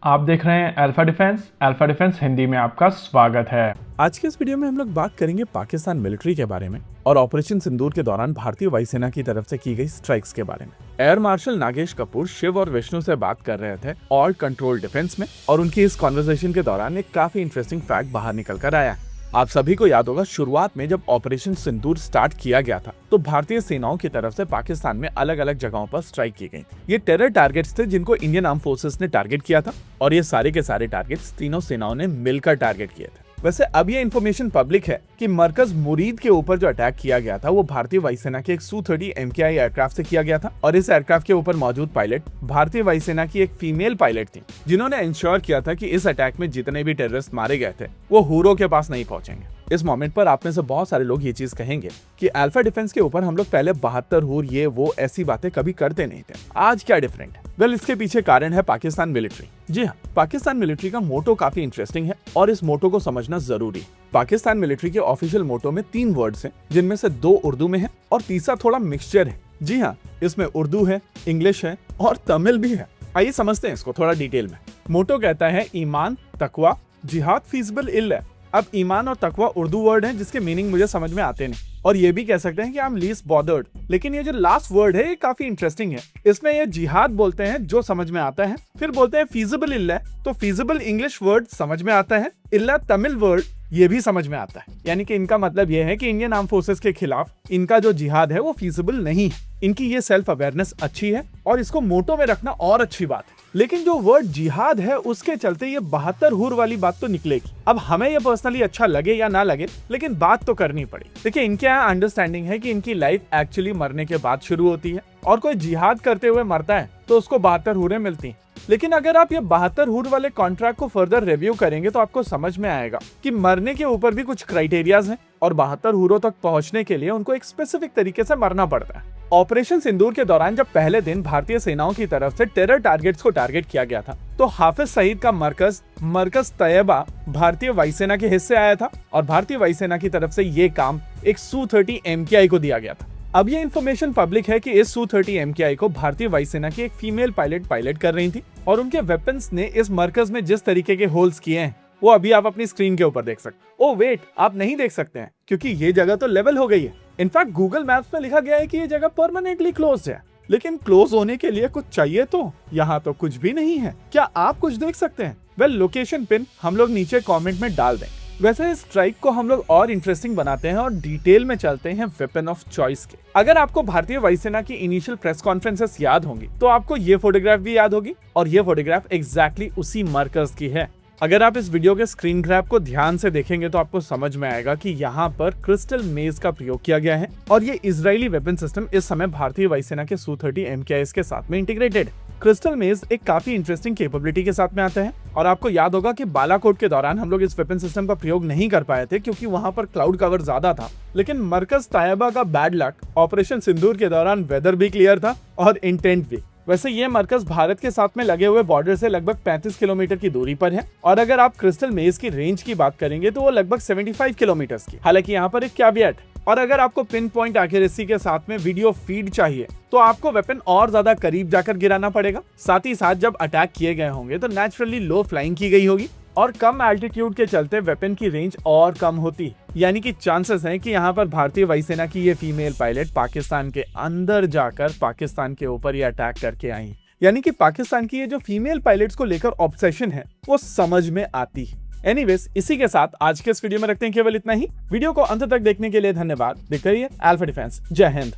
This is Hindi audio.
आप देख रहे हैं अल्फा डिफेंस हिंदी में आपका स्वागत है। आज के इस वीडियो में हम लोग बात करेंगे पाकिस्तान मिलिट्री के बारे में और ऑपरेशन सिंदूर के दौरान भारतीय वायुसेना की तरफ से की गई स्ट्राइक्स के बारे में। एयर मार्शल नागेश कपूर शिव और विष्णु से बात कर रहे थे ऑल कंट्रोल डिफेंस में, और उनकी इस कॉन्वर्सेशन के दौरान एक काफी इंटरेस्टिंग फैक्ट बाहर निकल कर आया। आप सभी को याद होगा, शुरुआत में जब ऑपरेशन सिंदूर स्टार्ट किया गया था तो भारतीय सेनाओं की तरफ से पाकिस्तान में अलग अलग जगहों पर स्ट्राइक की गई। ये टेरर टारगेट्स थे जिनको इंडियन आर्म फोर्सेस ने टारगेट किया था, और ये सारे के सारे टारगेट्स तीनों सेनाओं ने मिलकर टारगेट किए थे। वैसे अब ये इन्फॉर्मेशन पब्लिक है कि मरकज मुरीद के ऊपर जो अटैक किया गया था वो भारतीय वायुसेना के एक Su-30 MKI एयरक्राफ्ट से किया गया था, और इस एयरक्राफ्ट के ऊपर मौजूद पायलट भारतीय वायुसेना की एक फीमेल पायलट थी, जिन्होंने इंश्योर किया था कि इस अटैक में जितने भी टेररिस्ट मारे गए थे वो हुरों के पास नहीं पहुंचेंगे। इस मोमेंट पर आप में से बहुत सारे लोग ये चीज कहेंगे कि अल्फा डिफेंस के ऊपर हम लोग पहले 72 हुर ये वो ऐसी बातें कभी करते नहीं थे, आज क्या डिफरेंट है? वेल, इसके पीछे कारण है पाकिस्तान मिलिट्री। जी हाँ, पाकिस्तान मिलिट्री का मोटो काफी इंटरेस्टिंग है और इस मोटो को समझना जरूरी है। पाकिस्तान मिलिट्री के ऑफिशियल मोटो में 3 वर्ड्स हैं, जिनमें से 2 उर्दू में है और तीसरा थोड़ा मिक्सचर है। जी हाँ, इसमें उर्दू है, इंग्लिश है और तमिल भी है। आइए समझते हैं इसको थोड़ा डिटेल में। मोटो कहता है ईमान, तकवा, जिहाद फीजिबल इल्ल। अब ईमान और तकवा उर्दू वर्ड हैं जिसके मीनिंग मुझे समझ में आते नहीं, और ये भी कह सकते हैं कि आई एम लीस्ट बॉदर्ड। लेकिन ये जो लास्ट वर्ड है ये काफी इंटरेस्टिंग है। इसमें ये जिहाद बोलते हैं जो समझ में आता है, फिर बोलते हैं फीजिबल इल्ला, तो फीजिबल इंग्लिश वर्ड समझ में आता है, इल्ला तमिल वर्ड ये भी समझ में आता है। यानी कि इनका मतलब ये है कि इंडियन आर्म फोर्सेस के खिलाफ इनका जो जिहाद है वो फीजिबल नहीं है। इनकी ये सेल्फ अवेयरनेस अच्छी है और इसको मोटो में रखना और अच्छी बात है। लेकिन जो वर्ड जिहाद है उसके चलते ये 72 हुर वाली बात तो निकलेगी। अब हमें ये पर्सनली अच्छा लगे या ना लगे, लेकिन बात तो करनी पड़ी। देखिए, इनके यहाँ अंडरस्टैंडिंग है कि इनकी लाइफ एक्चुअली मरने के बाद शुरू होती है, और कोई जिहाद करते हुए मरता है तो उसको 72 हुरें मिलती हैं। लेकिन अगर आप ये 72 हुर वाले कॉन्ट्रैक्ट को फर्दर रिव्यू करेंगे तो आपको समझ में आएगा कि मरने के ऊपर भी कुछ क्राइटेरियाज हैं, और 72 हुरों तक पहुंचने के लिए उनको एक स्पेसिफिक तरीके से मरना पड़ता है। ऑपरेशन सिंदूर के दौरान जब पहले दिन भारतीय सेनाओं की तरफ से टेरर टारगेट्स को टारगेट किया गया था, तो हाफिज सईद का मरकज तैयबा भारतीय वायुसेना के हिस्से आया था, और भारतीय वायुसेना की तरफ से ये काम एक Su-30 MKI को दिया गया था। अब ये इन्फॉर्मेशन पब्लिक है कि इस Su-30 MKI को भारतीय वायुसेना की एक फीमेल पायलट कर रही थी, और उनके वेपन्स ने इस मरकज में जिस तरीके के होल्स किए हैं वो अभी आप अपनी स्क्रीन के ऊपर देख सकते। ओ वेट, आप नहीं देख सकते हैं क्योंकि ये जगह तो लेवल हो गई है। इनफैक्ट गूगल मैप्स में लिखा गया है कि ये जगह परमानेंटली क्लोज्ड है, लेकिन क्लोज होने के लिए कुछ चाहिए तो यहाँ तो कुछ भी नहीं है। क्या आप कुछ देख सकते हैं? वेल, लोकेशन पिन हम लोग नीचे कमेंट में डाल दें। वैसे इस स्ट्राइक को हम लोग और इंटरेस्टिंग बनाते हैं और डिटेल में चलते हैं वेपन ऑफ चॉइस के। अगर आपको भारतीय वायुसेना की इनिशियल प्रेस कॉन्फ्रेंसेस याद होंगी तो आपको ये फोटोग्राफ भी याद होगी, और ये फोटोग्राफ एग्जैक्टली उसी मरकज की है। अगर आप इस वीडियो के स्क्रीन ग्रैब को ध्यान से देखेंगे तो आपको समझ में आएगा कि यहाँ पर क्रिस्टल मेज का प्रयोग किया गया है, और ये इजरायली वेपन सिस्टम इस समय भारतीय वायुसेना के Su-30 MKIs के साथ में इंटीग्रेटेड। क्रिस्टल मेज एक काफी इंटरेस्टिंग कैपेबिलिटी के साथ में आता है, और आपको याद होगा कि बालाकोट के दौरान हम लोग इस वेपन सिस्टम का प्रयोग नहीं कर पाए थे क्योंकि वहां पर क्लाउड कवर ज्यादा था। लेकिन मरकज तैयबा का बैड लक, ऑपरेशन सिंदूर के दौरान वेदर भी क्लियर था और इंटेंट भी। वैसे ये मरकज भारत के साथ में लगे हुए बॉर्डर से लगभग 35 किलोमीटर की दूरी पर है, और अगर आप क्रिस्टल मेज की रेंज की बात करेंगे तो वो लगभग 75 किलोमीटर की। हालांकि यहाँ पर एक कैविएट, और अगर आपको पिन पॉइंट एक्यूरेसी के साथ में वीडियो फीड चाहिए तो आपको वेपन और ज्यादा करीब जाकर गिराना पड़ेगा। साथ ही साथ जब अटैक किए गए होंगे तो नेचुरली लो फ्लाइंग की गई होगी, और कम एल्टीट्यूड के चलते वेपन की रेंज और कम होती, यानी कि चांसेस हैं कि यहाँ पर भारतीय वायुसेना की ये फीमेल पायलट पाकिस्तान के अंदर जाकर पाकिस्तान के ऊपर ये अटैक करके आई। यानी कि पाकिस्तान की ये जो फीमेल पायलट्स को लेकर ऑब्सेशन है वो समझ में आती है। एनीवेज, इसी के साथ आज के इस वीडियो में रखते हैं केवल इतना ही। वीडियो को अंत तक देखने के लिए धन्यवाद। देखते रहिए अल्फा डिफेंस। जय हिंद।